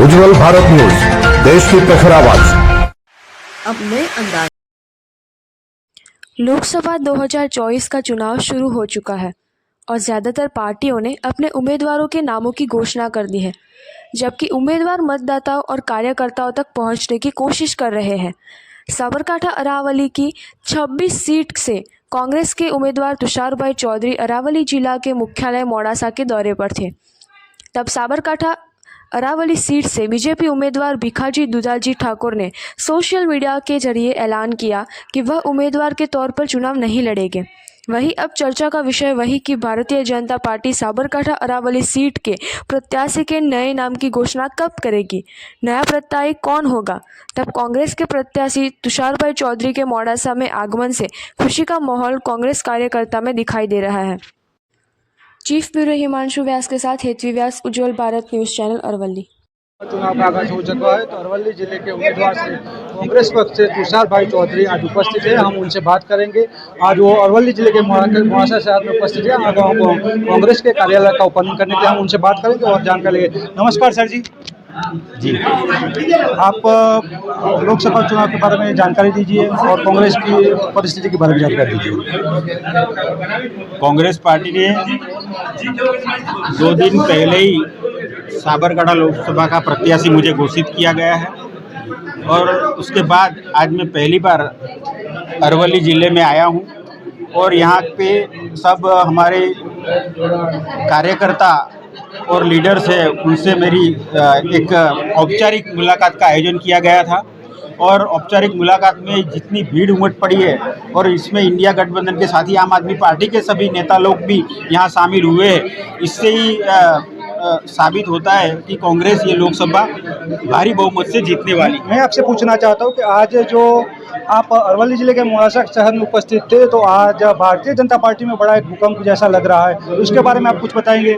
उज्जवल Bharat news, देश की प्रखर आवाज। अब नए अंदाज। लोकसभा 2024 का चुनाव शुरू हो चुका है और ज़्यादातर पार्टियों ने अपने उम्मीदवारों के नामों की घोषणा कर दी है, जबकि उम्मीदवार मतदाताओं और कार्यकर्ताओं तक पहुंचने की कोशिश कर रहे हैं। साबरकांठा अरावली की 26 सीट से कांग्रेस के उम्मीदवार तुषार भाई चौधरी अरावली जिला के मुख्यालय मोड़ासा के दौरे पर थे। तब साबरकांठा अरावली सीट से बीजेपी उम्मीदवार भिखाजी दुधाजी ठाकुर ने सोशल मीडिया के जरिए ऐलान किया कि वह उम्मीदवार के तौर पर चुनाव नहीं लड़ेंगे। वहीं अब चर्चा का विषय वही कि भारतीय जनता पार्टी साबरकांठा अरावली सीट के प्रत्याशी के नए नाम की घोषणा कब करेगी, नया प्रत्याशी कौन होगा। तब कांग्रेस के प्रत्याशी तुषार भाई चौधरी के मोड़ासा में आगमन से खुशी का माहौल कांग्रेस कार्यकर्ता में दिखाई दे रहा है। चीफ ब्यूरो हिमांशु व्यास के साथ हेतवी व्यास, उज्जवल भारत न्यूज चैनल, अरवली। चुनाव का आगाज हो चुका है तो अरवली जिले के उम्मीदवार से कांग्रेस पक्ष से तुषार भाई चौधरी आज उपस्थित है। हम उनसे बात करेंगे। आज वो अरवली जिले के मोड़ासा शहर में उपस्थित है। आज हम कांग्रेस के कार्यालय का ओपनिंग करने के लिए हम उनसे बात करेंगे और जानकारी लेंगे। नमस्कार सर जी। आप लोकसभा चुनाव के बारे में जानकारी दीजिए और कांग्रेस की परिस्थिति के बारे में जानकारी दीजिए। कांग्रेस पार्टी ने 2 दिन पहले ही साबरकांठा लोकसभा का प्रत्याशी मुझे घोषित किया गया है और उसके बाद आज मैं पहली बार अरवली ज़िले में आया हूं और यहाँ पे सब हमारे कार्यकर्ता और लीडर्स है, उनसे मेरी एक औपचारिक मुलाकात का आयोजन किया गया था और औपचारिक मुलाकात में जितनी भीड़ उमड़ पड़ी है और इसमें इंडिया गठबंधन के साथ ही आम आदमी पार्टी के सभी नेता लोग भी यहाँ शामिल हुए हैं। इससे ही साबित होता है कि कांग्रेस ये लोकसभा भारी बहुमत से जीतने वाली। मैं आपसे पूछना चाहता हूँ कि आज जो आप अरवली जिले के मोड़ासा शहर में उपस्थित थे तो आज भारतीय जनता पार्टी में बड़ा एक भूकंप जैसा लग रहा है, उसके बारे में आप कुछ बताएंगे।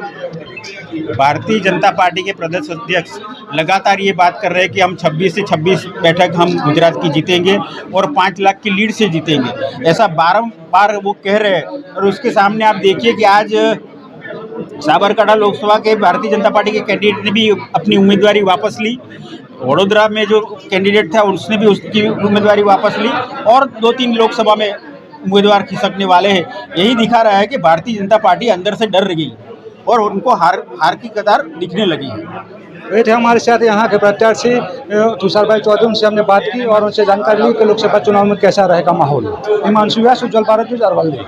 भारतीय जनता पार्टी के प्रदेश अध्यक्ष लगातार ये बात कर रहे हैं कि हम 26 से 26 बैठक हम गुजरात की जीतेंगे और 5 लाख की लीड से जीतेंगे, ऐसा बारंबार वो कह रहे हैं। और उसके सामने आप देखिए कि आज साबरकांठा लोकसभा के भारतीय जनता पार्टी के कैंडिडेट ने भी अपनी उम्मीदवारी वापस ली। वडोदरा में जो कैंडिडेट था उसने भी उसकी उम्मीदवारी वापस ली और 2-3 लोकसभा में उम्मीदवार खिसकने वाले हैं। यही दिखा रहा है कि भारतीय जनता पार्टी अंदर से डर गई और उनको हार की कतार दिखने लगी है। वे थे हमारे साथ यहाँ के प्रत्याशी तुषार भाई चौधरी, उनसे हमने बात की और उनसे जानकारी ली कि लोकसभा चुनाव में कैसा रहेगा माहौल। हिमांशु व्यास, उज्जवल भारत न्यूज, अरवली।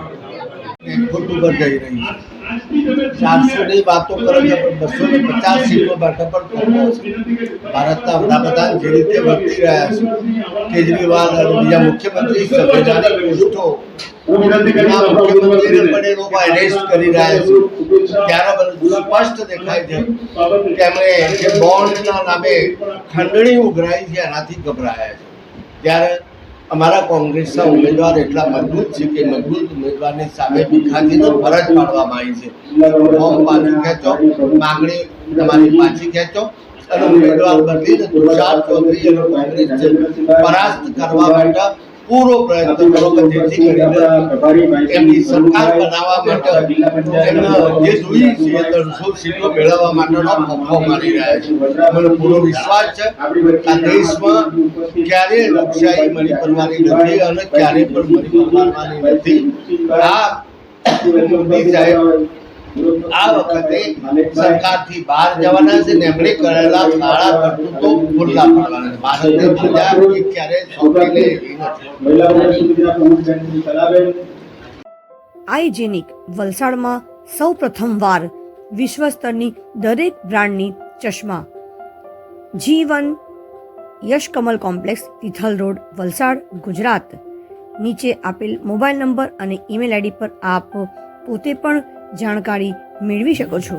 400 बातों करो जब 250 सीटों बैठा पर भारत का वડાપ્રધાન જે રીતે વર્તી રહ્યા છે, કેજરીવાલ અને બીજા મુખ્યમંત્રી સંવિધાનિક પૃષ્ઠો મુખ્યમંત્રીને પણ એ લોકો એરેસ્ટ કરી રહ્યા છે, ત્યારે સ્પષ્ટ દેખાય છે કે એમણે જે બોન્ડના નામે ખંડણી ઉઘરાઈ છે એનાથી ગભરાયા છે। ત્યારે અમારા કોંગ્રેસના ઉમેદવાર એટલા મજબૂત છે કે મજબૂત ઉમેદવારની સામે ભીખાજીને ફરજ પાડવામાં આવી છે। ફોર્મ પાછું ખેંચો, માગણી તમારી પાછી ખેંચો અને ઉમેદવાર બદલીને तुषार चौधरी અને કોંગ્રેસને પરાસ્ત કરવા માટે પૂરો પ્રયત્ન કરો કે જેથી કરીને એમની સરકાર બનાવવા માટે એમને જે જોઈએ છે 300 સીટો મેળવવા માટેનો મફો મારી રહ્યા છે। મને પૂરો વિશ્વાસ છે આ દેશમાં ક્યારેય લોકશાહી મળી પરવાની નથી અને ક્યારેય પણ મળી પરવાની નથી। આ મોદી સાહેબ આ વખતે સરકારથી બહાર જવાના છે ને એમણે કરેલા કાળા કરતૂતો ખુલ્લા પાડવાના છે। ભારતની પ્રજા ક્યારેય સોંપીને એવી નથી। આઈજેનિક વલસાડમાં સૌ પ્રથમવાર વિશ્વ સ્તરની દરેક બ્રાન્ડની ચશ્મા G1 યશ કમલ કોમ્પ્લેક્સ, તિથલ રોડ, વલસાડ, ગુજરાત। નીચે આપેલ મોબાઈલ નંબર અને ઈમેલ આઈડી પર આપ પોતે પણ જાણકારી મેળવી શકો છો।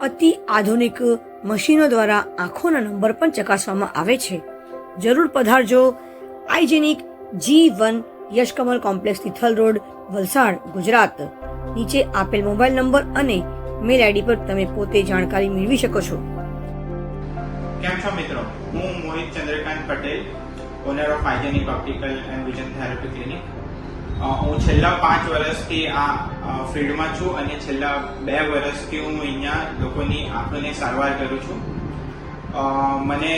અતિ આધુનિક મશીનો દ્વારા આંખોના નંબર પણ ચકાસવામાં આવે છે। જરૂર પધારજો આઈજેનિક G1 યશ કમલ કોમ્પ્લેક્સ, તિથલ રોડ, વલસાડ, ગુજરાત। નીચે આપેલ મોબાઈલ નંબર અને મેલ આઈડી પર તમે પોતે જાણકારી મેળવી શકો છો। કેમ છો મિત્રો, હું Mohit Chandrakant Patel, owner of hygienic optical and vision therapy clinic. હું છેલ્લા 5 વર્ષથી આ ફિલ્ડમાં છું અને છેલ્લા 2 વર્ષથી હું અહીંયા લોકોની આંખોની સારવાર કરું છું। મને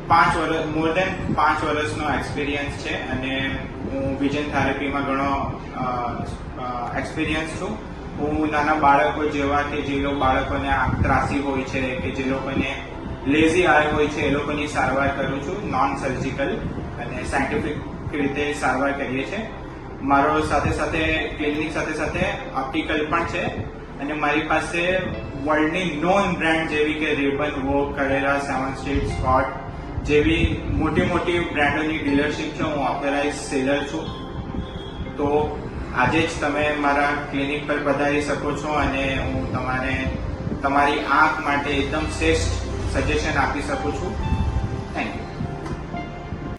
5 વર્ષ મોર દેન 5 વર્ષનો એક્સપિરિયન્સ છે અને હું વિઝન થેરેપીમાં ઘણો એક્સપિરિયન્સ છું. હું નાના બાળકો જેવા કે જે લોકો બાળકોને આંખ ત્રાસી હોય છે કે જે લોકોને લેઝી આય હોય છે એ લોકોની સારવાર કરું છું. નોન સર્જિકલ અને સાયન્ટિફિક રીતે સારવાર કરીએ છીએ. મારો સાથે સાથે ક્લિનિક સાથે સાથે ઓપ્ટિકલ પણ છે અને મારી પાસે વર્લ્ડની નોન બ્રાન્ડ જેવી કે રેબન, વોક, કરેરા, 7 સ્ટ્રીટ, સ્કોટ જેવી મોટી મોટી બ્રાન્ડોની ડીલરશીપ છે. હું ઓથોરાઇઝ સેલર છું. તો આજે જ તમે મારા ક્લિનિક પર પધારી શકો છો અને હું તમારી આંખ માટે એકદમ શ્રેષ્ઠ સજેશન આપી શકું છું.